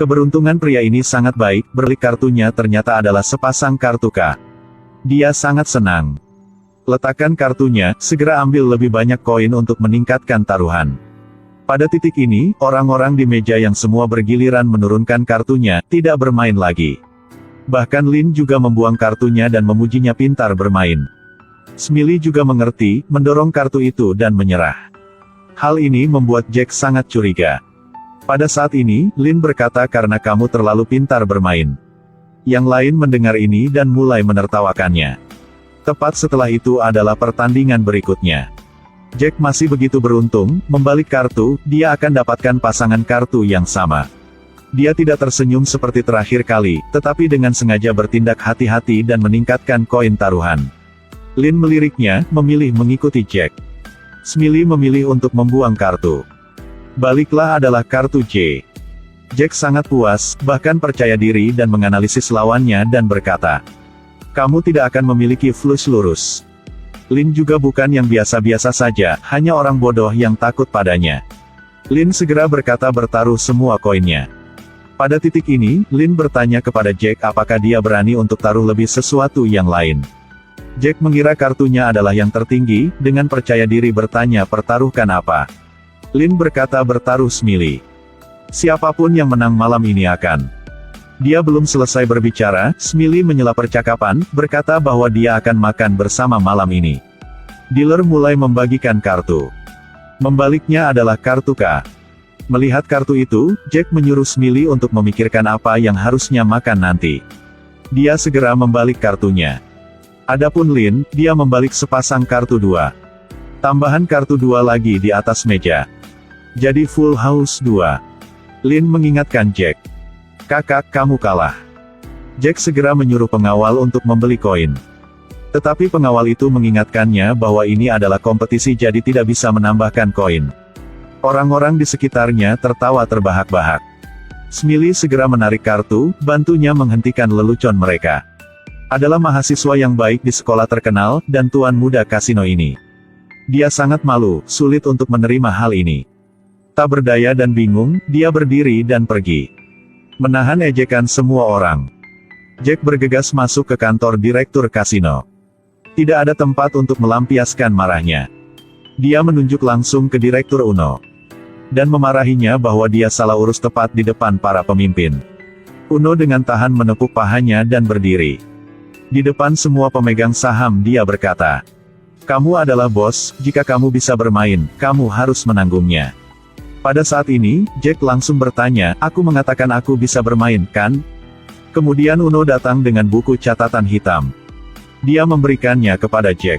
Keberuntungan pria ini sangat baik, berlik kartunya ternyata adalah sepasang kartu K. Dia sangat senang. Letakkan kartunya, segera ambil lebih banyak koin untuk meningkatkan taruhan. Pada titik ini, orang-orang di meja yang semua bergiliran menurunkan kartunya, tidak bermain lagi. Bahkan Lin juga membuang kartunya dan memujinya pintar bermain. Smiley juga mengerti, mendorong kartu itu dan menyerah. Hal ini membuat Jack sangat curiga. Pada saat ini, Lin berkata karena kamu terlalu pintar bermain. Yang lain mendengar ini dan mulai menertawakannya. Tepat setelah itu adalah pertandingan berikutnya. Jack masih begitu beruntung, membalik kartu, dia akan dapatkan pasangan kartu yang sama. Dia tidak tersenyum seperti terakhir kali, tetapi dengan sengaja bertindak hati-hati dan meningkatkan koin taruhan. Lin meliriknya, memilih mengikuti Jack. Smiley memilih untuk membuang kartu. Baliklah adalah kartu J. Jack sangat puas, bahkan percaya diri dan menganalisis lawannya dan berkata, "Kamu tidak akan memiliki flush lurus." Lin juga bukan yang biasa-biasa saja, hanya orang bodoh yang takut padanya. Lin segera berkata bertaruh semua koinnya. Pada titik ini, Lin bertanya kepada Jack apakah dia berani untuk taruh lebih sesuatu yang lain. Jack mengira kartunya adalah yang tertinggi, dengan percaya diri bertanya pertaruhkan apa. Lin berkata bertaruh Smiley. Siapapun yang menang malam ini akan. Dia belum selesai berbicara, Smiley menyela percakapan, berkata bahwa dia akan makan bersama malam ini. Dealer mulai membagikan kartu. Membaliknya adalah kartu K. Melihat kartu itu, Jack menyuruh Smiley untuk memikirkan apa yang harusnya makan nanti. Dia segera membalik kartunya. Adapun Lin, dia membalik sepasang kartu 2. Tambahan kartu 2 lagi di atas meja. Jadi full house 2. Lin mengingatkan Jack. "Kakak, kamu kalah." Jack segera menyuruh pengawal untuk membeli koin. Tetapi pengawal itu mengingatkannya bahwa ini adalah kompetisi jadi tidak bisa menambahkan koin. Orang-orang di sekitarnya tertawa terbahak-bahak. Smiley segera menarik kartu, bantunya menghentikan lelucon mereka. Adalah mahasiswa yang baik di sekolah terkenal, dan tuan muda kasino ini. Dia sangat malu, sulit untuk menerima hal ini. Tak berdaya dan bingung, dia berdiri dan pergi. Menahan ejekan semua orang. Jack bergegas masuk ke kantor direktur kasino. Tidak ada tempat untuk melampiaskan marahnya. Dia menunjuk langsung ke Direktur Uno. Dan memarahinya bahwa dia salah urus tepat di depan para pemimpin. Uno dengan tahan menepuk pahanya dan berdiri. Di depan semua pemegang saham dia berkata, "Kamu adalah bos, jika kamu bisa bermain, kamu harus menanggungnya." Pada saat ini, Jack langsung bertanya, "Aku mengatakan aku bisa bermain, kan?" Kemudian Uno datang dengan buku catatan hitam. Dia memberikannya kepada Jack.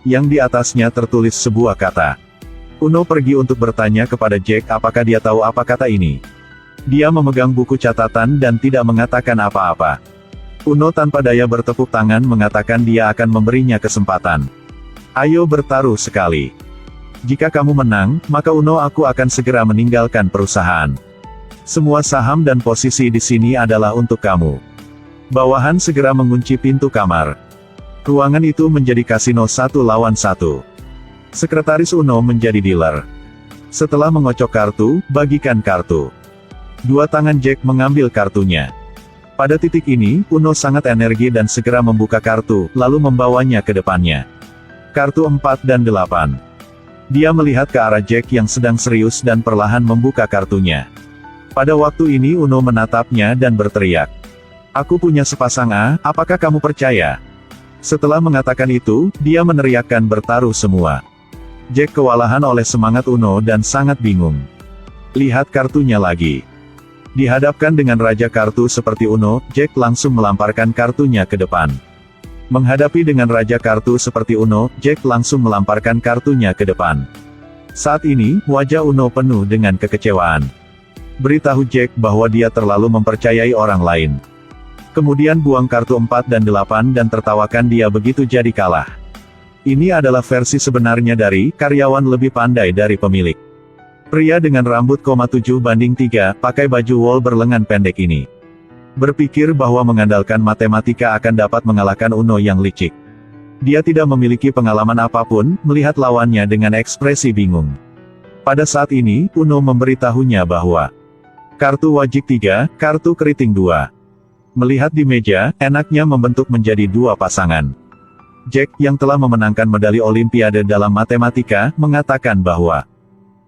Yang di atasnya tertulis sebuah kata. Uno pergi untuk bertanya kepada Jack apakah dia tahu apa kata ini. Dia memegang buku catatan dan tidak mengatakan apa-apa. Uno tanpa daya bertepuk tangan mengatakan dia akan memberinya kesempatan. "Ayo bertaruh sekali. Jika kamu menang, maka Uno aku akan segera meninggalkan perusahaan. Semua saham dan posisi di sini adalah untuk kamu." Bawahan segera mengunci pintu kamar. Ruangan itu menjadi kasino 1 lawan 1. Sekretaris Uno menjadi dealer. Setelah mengocok kartu, bagikan kartu. Dua tangan Jack mengambil kartunya. Pada titik ini, Uno sangat energi dan segera membuka kartu, lalu membawanya ke depannya. Kartu 4 dan 8. Dia melihat ke arah Jack yang sedang serius dan perlahan membuka kartunya. Pada waktu ini Uno menatapnya dan berteriak. "Aku punya sepasang A, apakah kamu percaya?" Setelah mengatakan itu, dia meneriakkan bertaruh semua. Jack kewalahan oleh semangat Uno dan sangat bingung. Lihat kartunya lagi. Dihadapkan dengan raja kartu seperti Uno, Jack langsung melamparkan kartunya ke depan. Menghadapi dengan raja kartu seperti Uno, Jack langsung melamparkan kartunya ke depan. Saat ini, wajah Uno penuh dengan kekecewaan. Beritahu Jack bahwa dia terlalu mempercayai orang lain. Kemudian buang kartu 4 dan 8 dan tertawakan dia begitu jadi kalah. Ini adalah versi sebenarnya dari karyawan lebih pandai dari pemilik. Pria dengan rambut 7:3, pakai baju wol berlengan pendek ini. Berpikir bahwa mengandalkan matematika akan dapat mengalahkan Uno yang licik. Dia tidak memiliki pengalaman apapun, melihat lawannya dengan ekspresi bingung. Pada saat ini, Uno memberitahunya bahwa Kartu wajik 3, kartu keriting 2. Melihat di meja, enaknya membentuk menjadi dua pasangan. Jack, yang telah memenangkan medali Olimpiade dalam matematika, mengatakan bahwa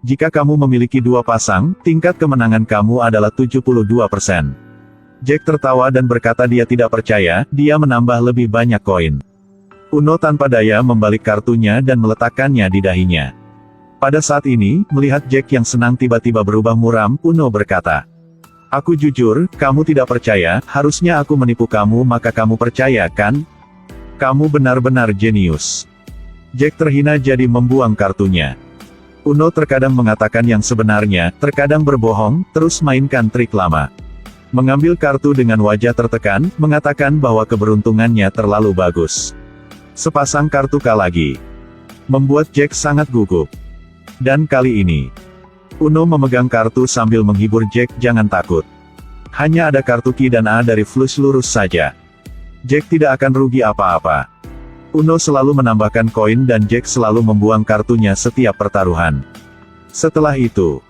jika kamu memiliki dua pasang, tingkat kemenangan kamu adalah 72%. Jack tertawa dan berkata dia tidak percaya, dia menambah lebih banyak koin. Uno tanpa daya membalik kartunya dan meletakkannya di dahinya. Pada saat ini, melihat Jack yang senang tiba-tiba berubah muram, Uno berkata, "Aku jujur, kamu tidak percaya, harusnya aku menipu kamu maka kamu percaya kan? Kamu benar-benar jenius." Jack terhina jadi membuang kartunya. Uno terkadang mengatakan yang sebenarnya, terkadang berbohong, terus mainkan trik lama. Mengambil kartu dengan wajah tertekan, mengatakan bahwa keberuntungannya terlalu bagus. Sepasang kartu K lagi. Membuat Jack sangat gugup. Dan kali ini, Uno memegang kartu sambil menghibur Jack, "Jangan takut. Hanya ada kartu Ki dan A dari flush lurus saja. Jack tidak akan rugi apa-apa." Uno selalu menambahkan koin dan Jack selalu membuang kartunya setiap pertaruhan. Setelah itu,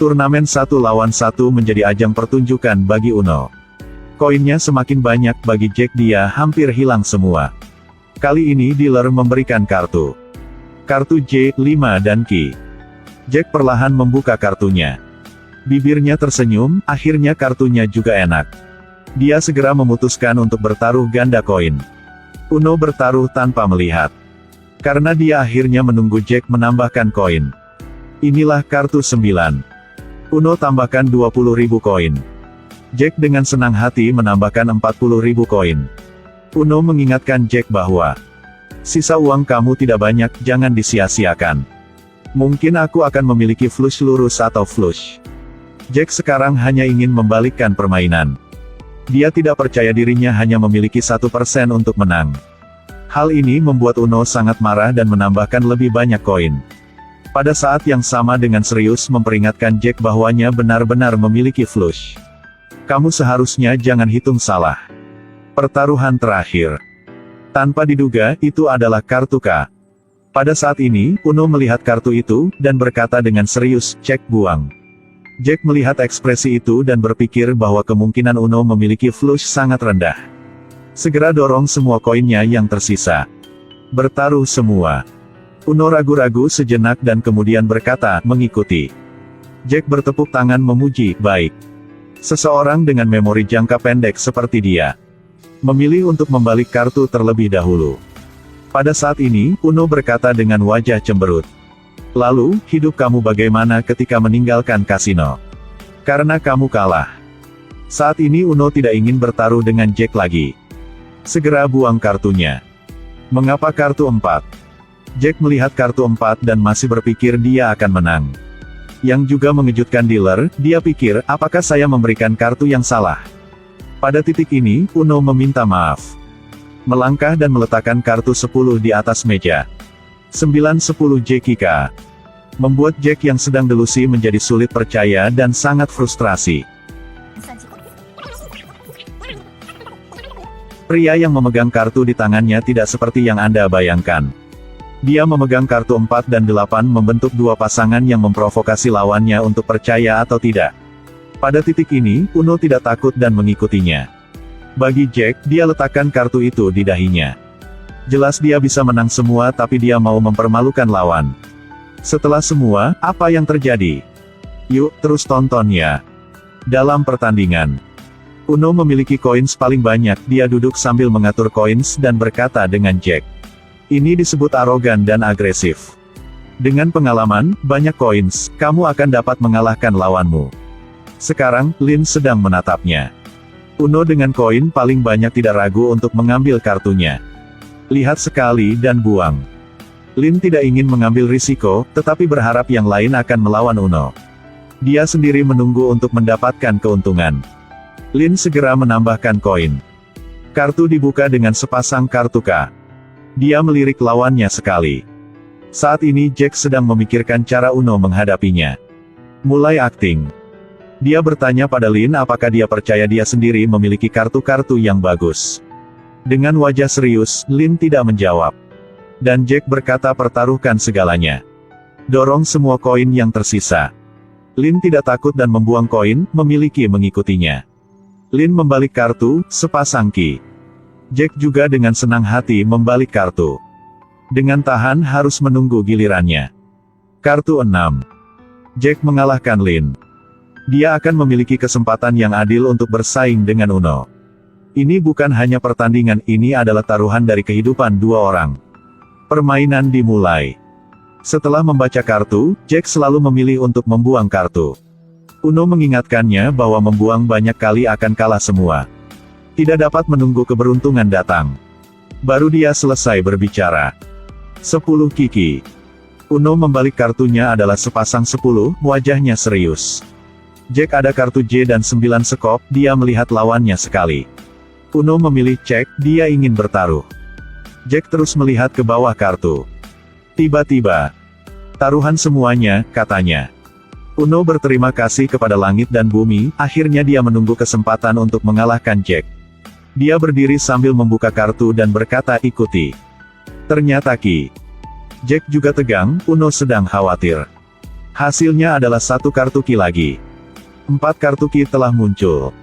turnamen 1 lawan 1 menjadi ajang pertunjukan bagi Uno. Koinnya semakin banyak bagi Jack, dia hampir hilang semua. Kali ini dealer memberikan kartu J5 dan Ki. Jack perlahan membuka kartunya. Bibirnya tersenyum, akhirnya kartunya juga enak. Dia segera memutuskan untuk bertaruh ganda koin. Uno bertaruh tanpa melihat. Karena dia akhirnya menunggu Jack menambahkan koin. Inilah kartu 9. Uno tambahkan 20.000 koin. Jack dengan senang hati menambahkan 40.000 koin. Uno mengingatkan Jack bahwa sisa uang kamu tidak banyak, jangan disia-siakan. Mungkin aku akan memiliki flush lurus atau flush. Jack sekarang hanya ingin membalikkan permainan. Dia tidak percaya dirinya hanya memiliki 1% untuk menang. Hal ini membuat Uno sangat marah dan menambahkan lebih banyak koin. Pada saat yang sama dengan serius memperingatkan Jack bahwanya benar-benar memiliki flush. Kamu seharusnya jangan hitung salah. Pertaruhan terakhir. Tanpa diduga, itu adalah kartu K. Pada saat ini, Uno melihat kartu itu, dan berkata dengan serius, "Cek buang." Jack melihat ekspresi itu dan berpikir bahwa kemungkinan Uno memiliki flush sangat rendah. Segera dorong semua koinnya yang tersisa. Bertaruh semua. Uno ragu-ragu sejenak dan kemudian berkata, "Mengikuti." Jack bertepuk tangan memuji, "Baik. Seseorang dengan memori jangka pendek seperti dia memilih untuk membalik kartu terlebih dahulu." Pada saat ini, Uno berkata dengan wajah cemberut, "Lalu, hidup kamu bagaimana ketika meninggalkan kasino? Karena kamu kalah." Saat ini Uno tidak ingin bertaruh dengan Jack lagi. Segera buang kartunya. Mengapa kartu 4? Jack melihat kartu 4 dan masih berpikir dia akan menang. Yang juga mengejutkan dealer, dia pikir, apakah saya memberikan kartu yang salah? Pada titik ini, Uno meminta maaf. Melangkah dan meletakkan kartu 10 di atas meja. 9-10 JKK. Membuat Jack yang sedang delusi menjadi sulit percaya dan sangat frustrasi. Pria yang memegang kartu di tangannya tidak seperti yang Anda bayangkan. Dia memegang kartu 4 dan 8 membentuk dua pasangan yang memprovokasi lawannya untuk percaya atau tidak. Pada titik ini, Uno tidak takut dan mengikutinya. Bagi Jack, dia letakkan kartu itu di dahinya. Jelas dia bisa menang semua tapi dia mau mempermalukan lawan. Setelah semua, apa yang terjadi? Yuk, terus tonton ya. Dalam pertandingan, Uno memiliki koins paling banyak, dia duduk sambil mengatur koins dan berkata dengan Jack. Ini disebut arogan dan agresif. Dengan pengalaman, banyak koins, kamu akan dapat mengalahkan lawanmu. Sekarang, Lin sedang menatapnya. Uno dengan koin paling banyak tidak ragu untuk mengambil kartunya. Lihat sekali dan buang. Lin tidak ingin mengambil risiko, tetapi berharap yang lain akan melawan Uno. Dia sendiri menunggu untuk mendapatkan keuntungan. Lin segera menambahkan koin. Kartu dibuka dengan sepasang kartu K. Dia melirik lawannya sekali. Saat ini Jack sedang memikirkan cara Uno menghadapinya. Mulai akting. Dia bertanya pada Lin apakah dia percaya dia sendiri memiliki kartu-kartu yang bagus. Dengan wajah serius, Lin tidak menjawab. Dan Jack berkata pertaruhkan segalanya. Dorong semua koin yang tersisa. Lin tidak takut dan membuang koin, memiliki mengikutinya. Lin membalik kartu, sepasang ki. Jack juga dengan senang hati membalik kartu. Dengan tahan harus menunggu gilirannya. Kartu 6. Jack mengalahkan Lin. Dia akan memiliki kesempatan yang adil untuk bersaing dengan Uno. Ini bukan hanya pertandingan, ini adalah taruhan dari kehidupan dua orang. Permainan dimulai. Setelah membaca kartu, Jack selalu memilih untuk membuang kartu. Uno mengingatkannya bahwa membuang banyak kali akan kalah semua. Tidak dapat menunggu keberuntungan datang. Baru dia selesai berbicara. 10 kiki. Uno membalik kartunya adalah sepasang 10, wajahnya serius. Jack ada kartu J dan 9 sekop, dia melihat lawannya sekali. Uno memilih cek, dia ingin bertaruh. Jack terus melihat ke bawah kartu. Tiba-tiba, taruhan semuanya, katanya. Uno berterima kasih kepada langit dan bumi, akhirnya dia menunggu kesempatan untuk mengalahkan Jack. Dia berdiri sambil membuka kartu dan berkata ikuti. Ternyata ki. Jack juga tegang, Uno sedang khawatir. Hasilnya adalah 1 kartu ki lagi. 4 kartu ki telah muncul.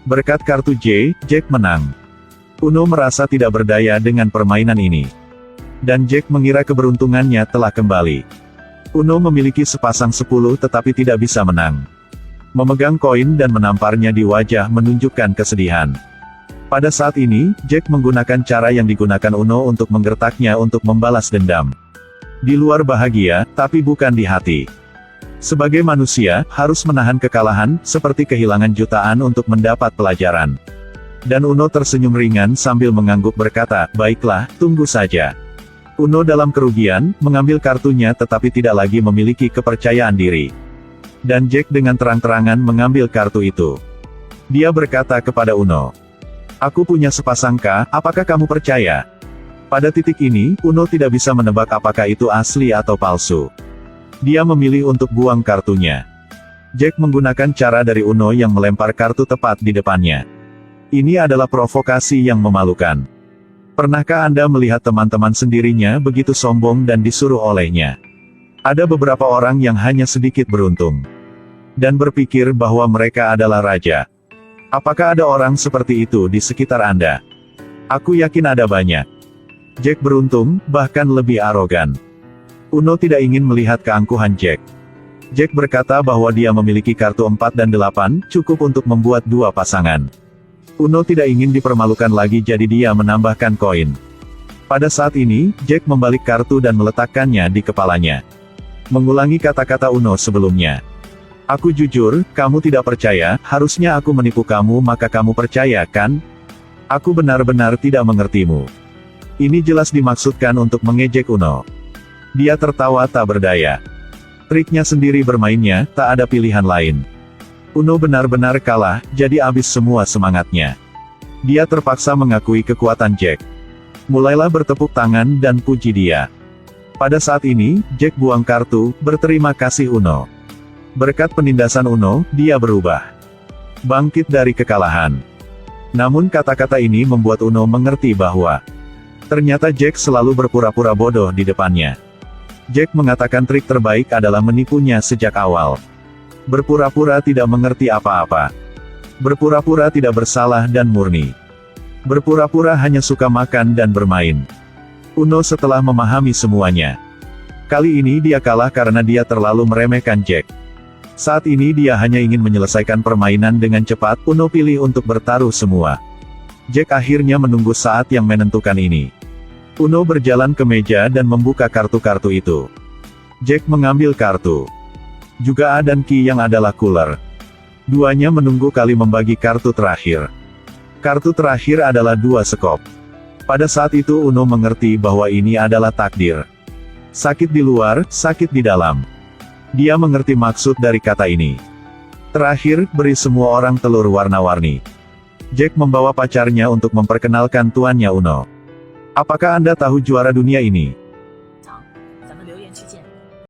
Berkat kartu J, Jack menang. Uno merasa tidak berdaya dengan permainan ini. Dan Jack mengira keberuntungannya telah kembali. Uno memiliki sepasang 10 tetapi tidak bisa menang. Memegang koin dan menamparnya di wajah menunjukkan kesedihan. Pada saat ini, Jack menggunakan cara yang digunakan Uno untuk menggertaknya untuk membalas dendam. Di luar bahagia, tapi bukan di hati. Sebagai manusia, harus menahan kekalahan, seperti kehilangan jutaan untuk mendapat pelajaran. Dan Uno tersenyum ringan sambil mengangguk berkata, baiklah, tunggu saja. Uno dalam kerugian, mengambil kartunya tetapi tidak lagi memiliki kepercayaan diri. Dan Jack dengan terang-terangan mengambil kartu itu. Dia berkata kepada Uno. Aku punya sepasang K, apakah kamu percaya? Pada titik ini, Uno tidak bisa menebak apakah itu asli atau palsu. Dia memilih untuk buang kartunya. Jack menggunakan cara dari Uno yang melempar kartu tepat di depannya. Ini adalah provokasi yang memalukan. Pernahkah Anda melihat teman-teman sendirinya begitu sombong dan disuruh olehnya? Ada beberapa orang yang hanya sedikit beruntung. Dan berpikir bahwa mereka adalah raja. Apakah ada orang seperti itu di sekitar Anda? Aku yakin ada banyak. Jack beruntung, bahkan lebih arogan. Uno tidak ingin melihat keangkuhan Jack. Jack berkata bahwa dia memiliki kartu 4 dan 8, cukup untuk membuat 2 pasangan. Uno tidak ingin dipermalukan lagi jadi dia menambahkan koin. Pada saat ini, Jack membalik kartu dan meletakkannya di kepalanya. Mengulangi kata-kata Uno sebelumnya. Aku jujur, kamu tidak percaya, harusnya aku menipu kamu maka kamu percaya, kan? Aku benar-benar tidak mengertimu. Ini jelas dimaksudkan untuk mengejek Uno. Dia tertawa tak berdaya. Triknya sendiri bermainnya, tak ada pilihan lain. Uno benar-benar kalah, jadi habis semua semangatnya. Dia terpaksa mengakui kekuatan Jack. Mulailah bertepuk tangan dan puji dia. Pada saat ini, Jack buang kartu, berterima kasih Uno. Berkat penindasan Uno, dia berubah. Bangkit dari kekalahan. Namun kata-kata ini membuat Uno mengerti bahwa ternyata Jack selalu berpura-pura bodoh di depannya. Jack mengatakan trik terbaik adalah menipunya sejak awal. Berpura-pura tidak mengerti apa-apa. Berpura-pura tidak bersalah dan murni. Berpura-pura hanya suka makan dan bermain. Uno setelah memahami semuanya. Kali ini dia kalah karena dia terlalu meremehkan Jack. Saat ini dia hanya ingin menyelesaikan permainan dengan cepat, Uno pilih untuk bertaruh semua. Jack akhirnya menunggu saat yang menentukan ini. Uno berjalan ke meja dan membuka kartu-kartu itu. Jack mengambil kartu. Juga A dan Ki yang adalah cooler. Duanya menunggu kali membagi kartu terakhir. Kartu terakhir adalah 2 sekop. Pada saat itu Uno mengerti bahwa ini adalah takdir. Sakit di luar, sakit di dalam. Dia mengerti maksud dari kata ini. Terakhir, beri semua orang telur warna-warni. Jack membawa pacarnya untuk memperkenalkan tuannya Uno. Apakah Anda tahu juara dunia ini?